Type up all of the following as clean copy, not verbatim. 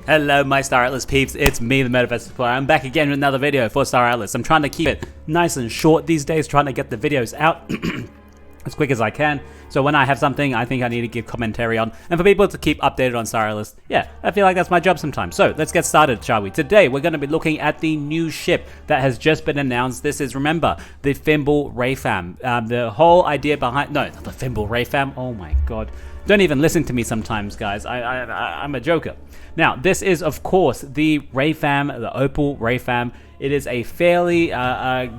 Hello my Star Atlas peeps, it's me the MetaVerse Explorer. I'm back again with another video for Star Atlas. I'm trying to keep it nice and short these days, trying to get the videos out as quick as I can. So when I have something I think I need to give commentary on, and for people to keep updated on Star Atlas, yeah, I feel like that's my job sometimes. So let's get started, shall we? Today we're going to be looking at the new ship that has just been announced. This is, remember, the Thimble RAYFAM. The whole idea behind, no, not the Thimble RAYFAM, oh my god. Don't even listen to me sometimes, guys. I'm a joker. Now, this is, of course, the RAYFAM, the OPAL RAYFAM. It is a fairly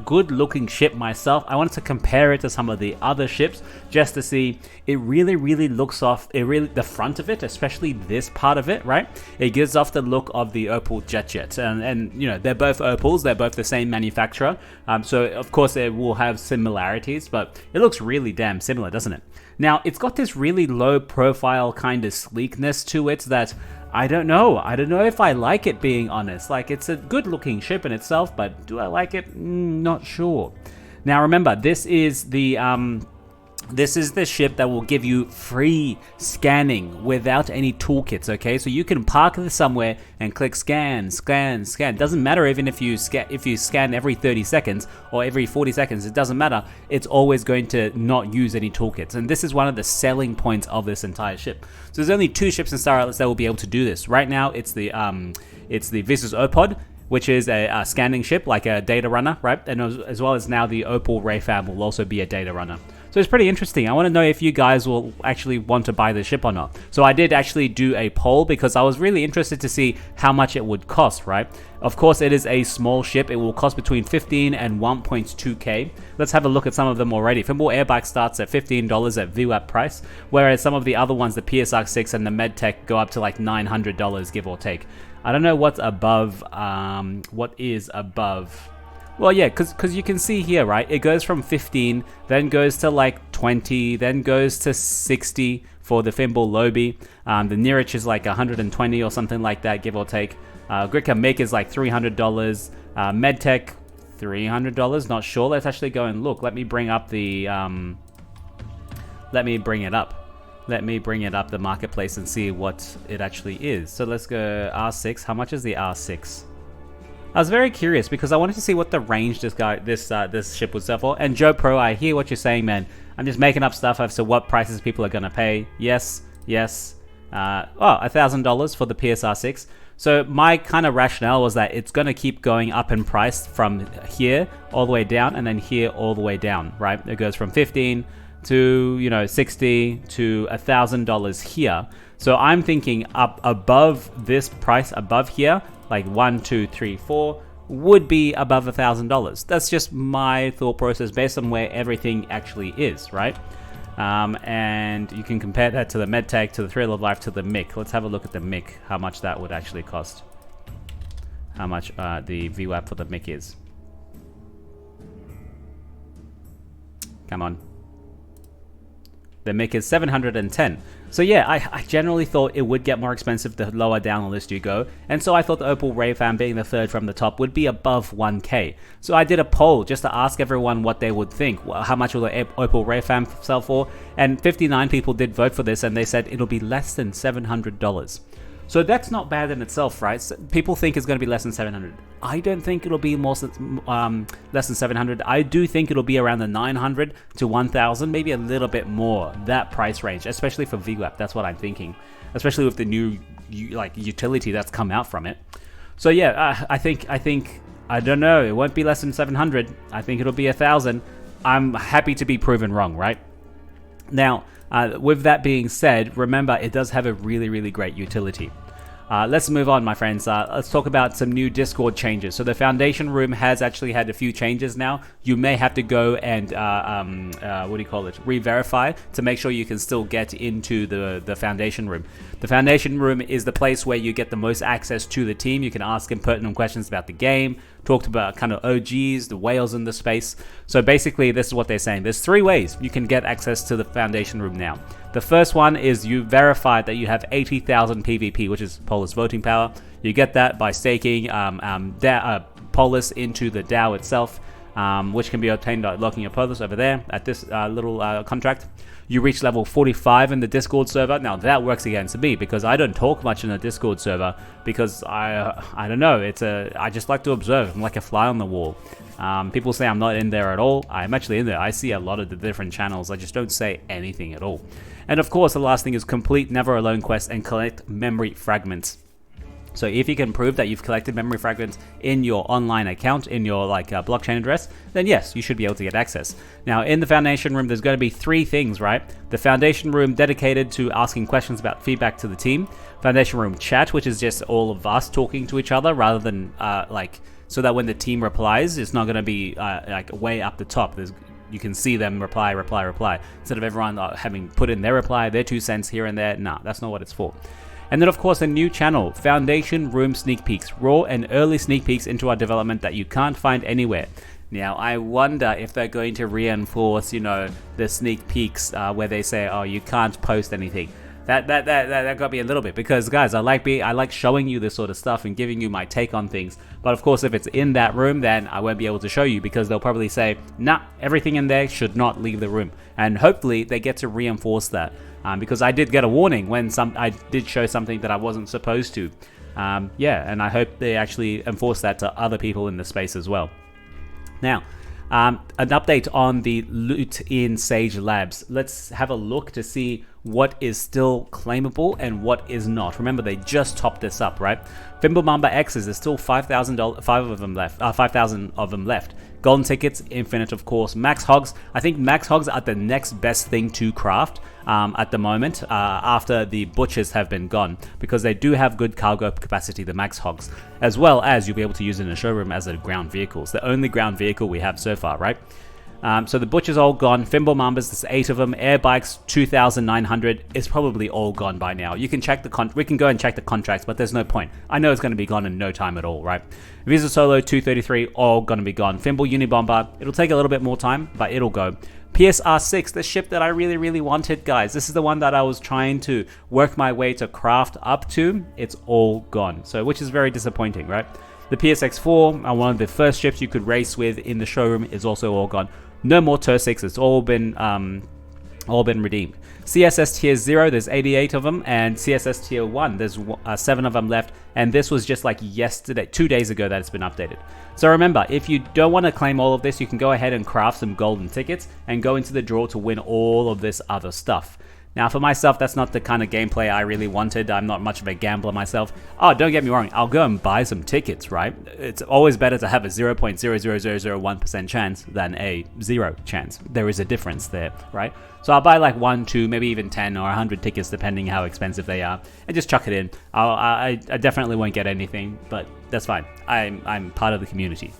good-looking ship myself. I wanted to compare it to some of the other ships just to see. It really looks off. The front of it, especially this part of it, right? It gives off the look of the OPAL jet, and you know they're both OPALs. They're both the same manufacturer. So of course it will have similarities, but it looks really damn similar, doesn't it? Now, it's got this really low-profile kind of sleekness to it that I don't know if I like it, being honest. Like, it's a good-looking ship in itself, but do I like it? Not sure. Now, remember, this is the ship that will give you free scanning without any toolkits, okay? So you can park this somewhere and click scan. Doesn't matter even if you scan every 30 seconds or every 40 seconds, it doesn't matter. It's always going to not use any toolkits. And this is one of the selling points of this entire ship. So there's only 2 ships in Star Atlas that will be able to do this. Right now, it's the Visus OPOD, which is a scanning ship, like a data runner, right? And as well as now the OPAL RAYFAM will also be a data runner. So it's pretty interesting. I want to know if you guys will actually want to buy the ship or not. So I did actually do a poll because I was really interested to see how much it would cost, right? Of course, it is a small ship. It will cost between 15 and 1.2k. Let's have a look at some of them already. Thimble Airbike starts at $15 at VWAP price, whereas some of the other ones, the PSR6 and the MedTech, go up to like $900, give or take. I don't know what's above, what is above. Well, yeah, because you can see here, right? It goes from 15, then goes to like 20, then goes to 60 for the Thimble Lobby. The Neerich is like 120 or something like that, give or take. Grika Mick is like $300. MedTech, $300, not sure. Let's actually go and look. Let me bring up the, let me bring it up, the marketplace, and see what it actually is. So let's go R6. How much is the R6? I was very curious because I wanted to see what the range this ship would sell for. And Joe Pro, I hear what you're saying, man. I'm just making up stuff as to what prices people are gonna pay. Yes. $1,000 for the PSR6. So my kind of rationale was that it's gonna keep going up in price from here all the way down, and then here all the way down, right? It goes from 15 to 60 to $1,000 here. So I'm thinking up above this price, above here, like 1, 2, 3, 4, would be above $1,000. That's just my thought process based on where everything actually is, right? And you can compare that to the MedTech, to the Thrill of Life, to the MIC. Let's have a look at the MIC, how much that would actually cost. How much the VWAP for the MIC is. Come on. The MIC is 710. So yeah, I generally thought it would get more expensive the lower down the list you go, and so I thought the OPAL RAYFAM, being the third from the top, would be above 1k. So I did a poll just to ask everyone what they would think. How much will the OPAL RAYFAM sell for? And 59 people did vote for this, and they said it'll be less than $700. So that's not bad in itself, right? So people think it's going to be less than 700. I don't think it'll be less than 700. I do think it'll be around the 900 to 1,000, maybe a little bit more, that price range, especially for VWAP. That's what I'm thinking, especially with the new utility that's come out from it. So yeah, I don't know. It won't be less than 700. I think it'll be 1,000. I'm happy to be proven wrong, right? Now, with that being said, remember, it does have a really great utility. Let's move on, my friends. Let's talk about some new Discord changes. So the Foundation Room has actually had a few changes now. You may have to go and, re-verify to make sure you can still get into the Foundation Room. The Foundation Room is the place where you get the most access to the team. You can ask them pertinent questions about the game, talked about kind of OGs, the whales in the space. So basically, this is what they're saying. There's 3 ways you can get access to the Foundation Room now. The first one is you verify that you have 80,000 PvP, which is Polis voting power. You get that by staking Polis into the DAO itself. which can be obtained by locking your purpose over there at this little contract. You reach level 45 in the Discord server. Now that works against me because I don't talk much in the Discord server because I don't know. I just like to observe. I'm like a fly on the wall. People say I'm not in there at all. I'm actually in there. I see a lot of the different channels. I just don't say anything at all. And of course, the last thing is complete Never Alone quest and collect memory fragments. So if you can prove that you've collected memory fragments in your online account, in your blockchain address, then yes, you should be able to get access. Now in the Foundation room, there's going to be 3 things, right? The Foundation room dedicated to asking questions about feedback to the team. Foundation room chat, which is just all of us talking to each other rather than so that when the team replies, it's not going to be way up the top. You can see them reply, instead of everyone having put in their reply, their 2 cents here and there. Nah, that's not what it's for. And then of course a new channel, Foundation Room Sneak Peeks, raw and early sneak peeks into our development that you can't find anywhere. Now I wonder if they're going to reinforce, the sneak peeks where they say, oh, you can't post anything. That got me a little bit because guys, I like showing you this sort of stuff and giving you my take on things. But of course, if it's in that room, then I won't be able to show you because they'll probably say, nah, everything in there should not leave the room. And hopefully they get to reinforce that. Because I did get a warning when I did show something that I wasn't supposed to. And I hope they actually enforce that to other people in the space as well. Now, an update on the loot in Sage Labs. Let's have a look to see what is still claimable and what is not. Remember, they just topped this up, right? Fimble Mamba X's, there's still 5,000 of them left. Golden tickets, infinite of course. Max hogs, I think max hogs are the next best thing to craft at the moment after the butchers have been gone, because they do have good cargo capacity, the max hogs, as well as you'll be able to use it in the showroom as a ground vehicle. It's the only ground vehicle we have so far, right? So the butchers all gone. Fimble Mambas, there's 8 of them. Air bikes, 2,900. It's probably all gone by now. You can check we can go and check the contracts, but there's no point. I know it's going to be gone in no time at all, right? Visa Solo, 233, all going to be gone. Fimble Unibomber, it'll take a little bit more time, but it'll go. PSR6, the ship that I really, really wanted, guys. This is the one that I was trying to work my way to craft up to. It's all gone, so which is very disappointing, right? The PSX4, one of the first ships you could race with in the showroom, is also all gone. No more Tursix, it's all been redeemed. CSS Tier 0, there's 88 of them, and CSS Tier 1, there's 7 of them left, and this was just like yesterday, 2 days ago that it's been updated. So remember, if you don't want to claim all of this, you can go ahead and craft some golden tickets and go into the draw to win all of this other stuff. Now, for myself, that's not the kind of gameplay I really wanted. I'm not much of a gambler myself. Oh, don't get me wrong. I'll go and buy some tickets, right? It's always better to have a 0.00001% chance than a 0 chance. There is a difference there, right? So I'll buy like 1, 2, maybe even 10 or 100 tickets, depending how expensive they are, and just chuck it in. I definitely won't get anything, but that's fine. I'm part of the community,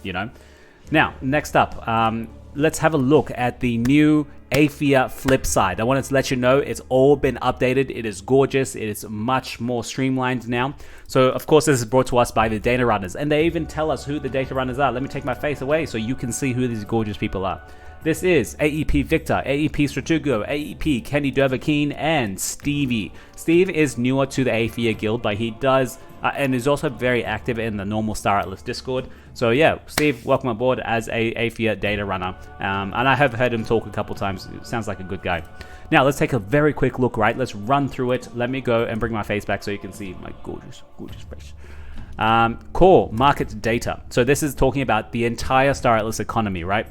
Now, next up, let's have a look at the new Aphia flip side. I wanted to let you know it's all been updated. It is gorgeous. It is much more streamlined now. So of course this is brought to us by the data runners, and they even tell us who the data runners are. Let me take my face away so you can see who these gorgeous people are. This is AEP Victor, AEP Stratugo, AEP Kenny Dervakeen, and Stevie. Steve is newer to the Aphia guild, but he does and is also very active in the normal staratlas Discord. So yeah, Steve, welcome aboard as a Aphia data runner. And I have heard him talk a couple times. Sounds like a good guy. Now let's take a very quick look, right? Let's run through it. Let me go and bring my face back so you can see my gorgeous, gorgeous face. Core market data. So this is talking about the entire staratlas economy, right?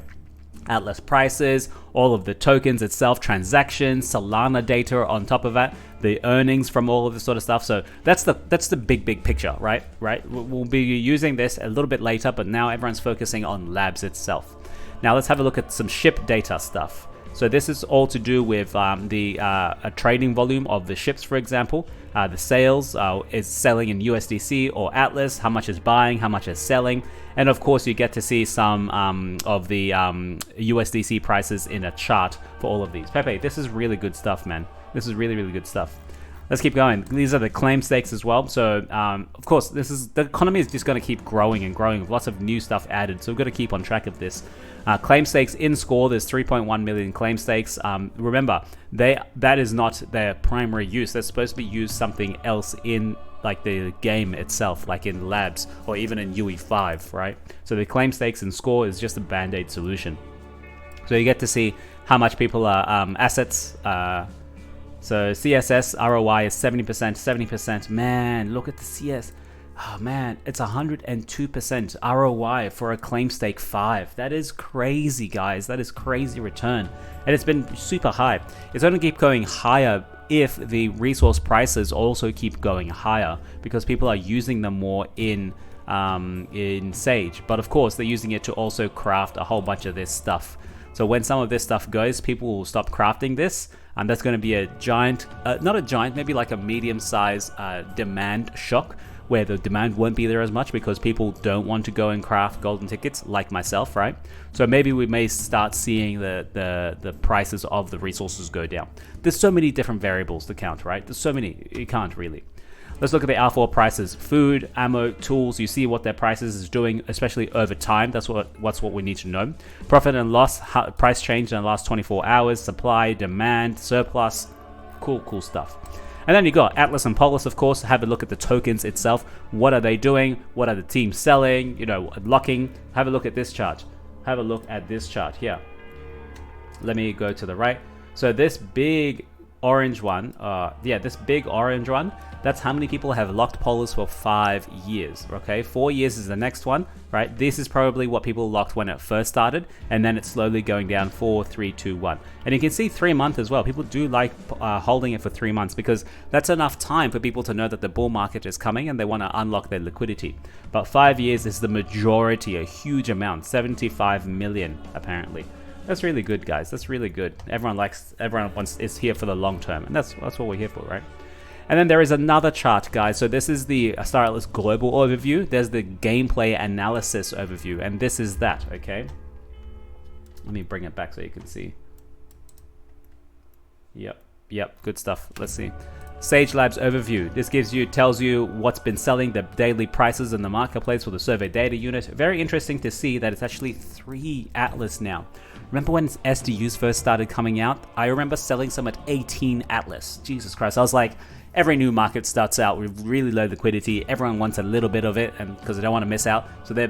Atlas prices, all of the tokens itself, transactions, Solana data on top of that, the earnings from all of this sort of stuff. So that's the big picture, right? We'll be using this a little bit later, but now everyone's focusing on labs itself. Now let's have a look at some ship data stuff. So this is all to do with the trading volume of the ships, for example. The sales is selling in USDC or Atlas, how much is buying, how much is selling. And of course, you get to see some of the USDC prices in a chart for all of these. Pepe, this is really good stuff, man. This is really, really good stuff. Let's keep going. These are the claim stakes as well. So, of course, the economy is just going to keep growing and growing with lots of new stuff added. So we've got to keep on track of this. Claim stakes in score, there's 3.1 million claim stakes. Remember, that is not their primary use. They're supposed to be used something else in like the game itself, like in labs or even in UE5, right? So the claim stakes and score is just a band-aid solution. So you get to see how much people are assets. So CSS ROI is 70%, 70%. Man, look at the CS. Oh man, it's 102% ROI for a claim stake 5. That is crazy, guys. That is crazy return. And it's been super high. It's going to keep going higher if the resource prices also keep going higher, because people are using them more in Sage. But of course, they're using it to also craft a whole bunch of this stuff. So when some of this stuff goes, people will stop crafting this, and that's going to be a giant, not a giant, maybe like a medium-sized demand shock, where the demand won't be there as much because people don't want to go and craft golden tickets like myself, right? So maybe we may start seeing the prices of the resources go down. There's so many different variables to count, right? There's so many, you can't really. Let's look at the R4 prices. Food, ammo, tools, you see what their prices is doing, especially over time. That's what we need to know. Profit and loss, price change in the last 24 hours, supply, demand, surplus, cool stuff. And then you got Atlas and Polis, of course. Have a look at the tokens itself. What are they doing? What are the teams selling? You know, locking. Have a look at this chart. Have a look at this chart here. Let me go to the right. So this big orange one, this big orange one, that's how many people have locked Polis for 5 years, okay? 4 years is the next one, right? This is probably what people locked when it first started, and then it's slowly going down 4, 3, 2, 1. And you can see 3 months as well. People do like holding it for 3 months because that's enough time for people to know that the bull market is coming and they want to unlock their liquidity. But 5 years is the majority, a huge amount, 75 million apparently. That's really good, guys. That's really good. Everyone is here for the long term, and that's what we're here for, right? And then there is another chart, guys. So this is the staratlas global overview. There's the gameplay analysis overview, and this is that, okay? Let me bring it back so you can see. Yep, good stuff. Let's see. Sage Labs overview. This tells you what's been selling, the daily prices in the marketplace for the survey data unit. Very interesting to see that it's actually 3 Atlas now. Remember when SDUs first started coming out? I remember selling some at 18 Atlas. Jesus Christ. I was like, every new market starts out with really low liquidity. Everyone wants a little bit of it, and because they don't want to miss out, so they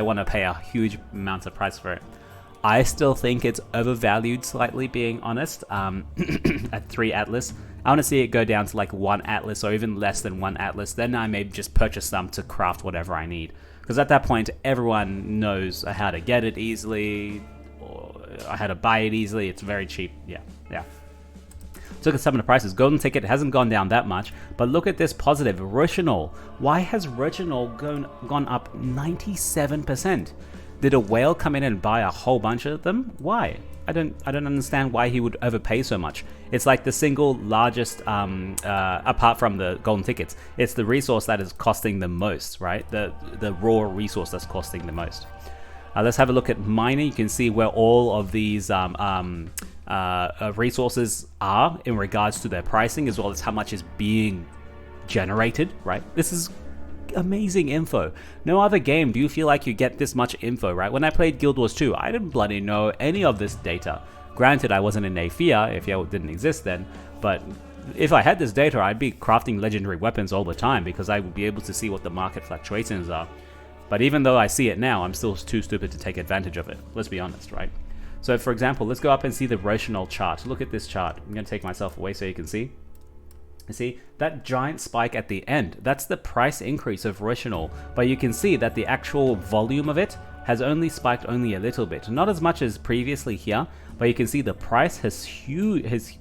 want to pay a huge amount of price for it. I still think it's overvalued slightly, being honest, at 3 Atlas. I want to see it go down to like 1 Atlas or even less than 1 Atlas. Then I may just purchase some to craft whatever I need. Because at that point, everyone knows how to get it easily, or how to buy it easily. It's very cheap. Yeah. Look at some of the prices. Golden ticket hasn't gone down that much, but look at this positive. Rochinol. Why has Rochinol gone up 97%? Did a whale come in and buy a whole bunch of them? Why? I don't understand why he would overpay so much. It's like the single largest, apart from the golden tickets, it's the resource that is costing the most, right? The raw resource that's costing the most. Let's have a look at mining. You can see where all of these resources are in regards to their pricing, as well as how much is being generated, right? This is amazing info. No other game do you feel like you get this much info, right? When I played Guild Wars 2, I didn't bloody know any of this data. Granted, I wasn't in AFIA, AFIA didn't exist then, but if I had this data, I'd be crafting legendary weapons all the time because I would be able to see what the market fluctuations are. But even though I see it now, I'm still too stupid to take advantage of it. Let's be honest, right? So for example, let's go up and see the Rochinol chart. Look at this chart. I'm going to take myself away so you can see. You see, that giant spike at the end, that's the price increase of Rochinol. But you can see that the actual volume of it has only spiked only a little bit. Not as much as previously here, but you can see the price has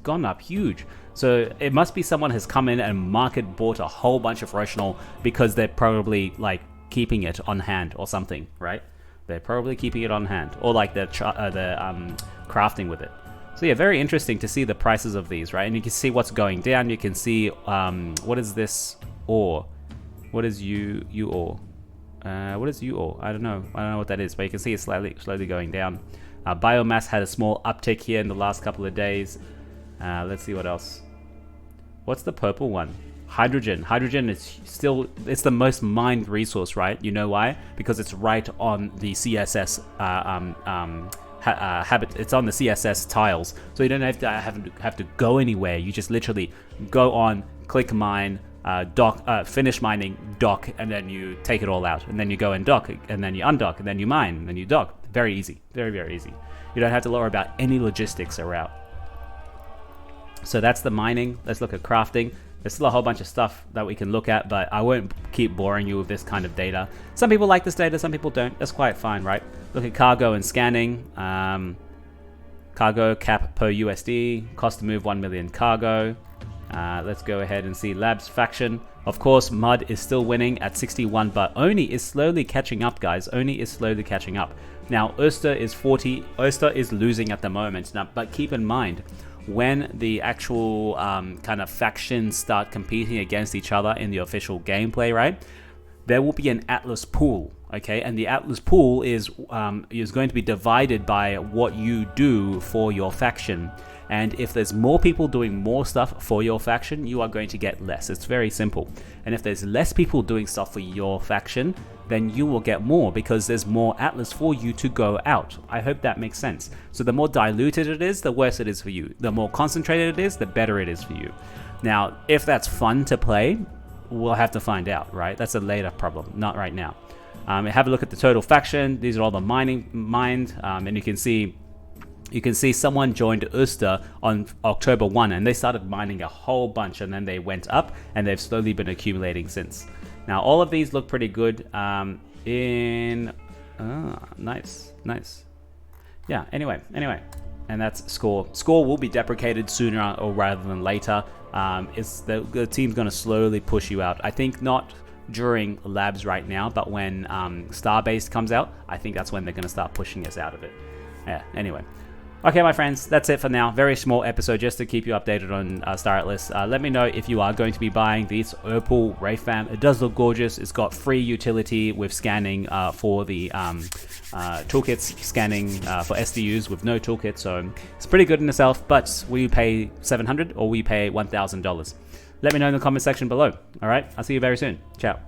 gone up huge. So it must be someone has come in and market bought a whole bunch of Rochinol because they're probably like keeping it on hand or something, right? They're probably keeping it on hand, or like they're crafting with it. So yeah, very interesting to see the prices of these, right? And you can see what's going down. You can see what is this ore? What is you ore? What is you ore? I don't know what that is, but you can see it's slowly going down. Biomass had a small uptick here in the last couple of days. Let's see what else. What's the purple one? Hydrogen. Hydrogen is still, it's the most mined resource, right? You know why? Because it's right on the CSS it's on the CSS tiles, so you don't have to go anywhere. You just literally go on, click mine, finish mining, dock, and then you take it all out, and then you go and dock, and then you undock, and then you mine, and then you dock. Very easy, very, very easy. You don't have to worry about any logistics around. So that's the mining. Let's look at crafting. There's still a whole bunch of stuff that we can look at, but I won't keep boring you with this kind of data. Some people like this data, some people don't. That's quite fine, right? Look at cargo and scanning. Cargo cap per USD, cost to move 1 million cargo. Let's go ahead and see labs faction. Of course, Mud is still winning at 61, but Oni is slowly catching up, guys. Oni is slowly catching up. Now, Oster is 40. Oster is losing at the moment. Now, but keep in mind, when the actual kind of factions start competing against each other in the official gameplay, right, there will be an Atlas pool, okay? And the Atlas pool is going to be divided by what you do for your faction. And if there's more people doing more stuff for your faction, you are going to get less. It's very simple. And if there's less people doing stuff for your faction, then you will get more because there's more Atlas for you to go out. I hope that makes sense. So the more diluted it is, the worse it is for you. The more concentrated it is, the better it is for you. Now, if that's fun to play, we'll have to find out, right? That's a later problem, not right now. Have a look at the total faction. These are all the mined, and you can see someone joined Oster on October 1, and they started mining a whole bunch, and then they went up, and they've slowly been accumulating since. Now, all of these look pretty good. Nice. Yeah, anyway. And that's score. Score will be deprecated sooner or rather than later. The team's going to slowly push you out. I think not during labs right now, but when Starbase comes out, I think that's when they're going to start pushing us out of it. Yeah, anyway. Okay, my friends, that's it for now. Very small episode just to keep you updated on staratlas. Let me know if you are going to be buying this OPAL RAYFAM. It does look gorgeous. It's got free utility with scanning for the toolkits, scanning for SDUs with no toolkit. So it's pretty good in itself, but will you pay $700 or will you pay $1,000? Let me know in the comment section below. All right, I'll see you very soon. Ciao.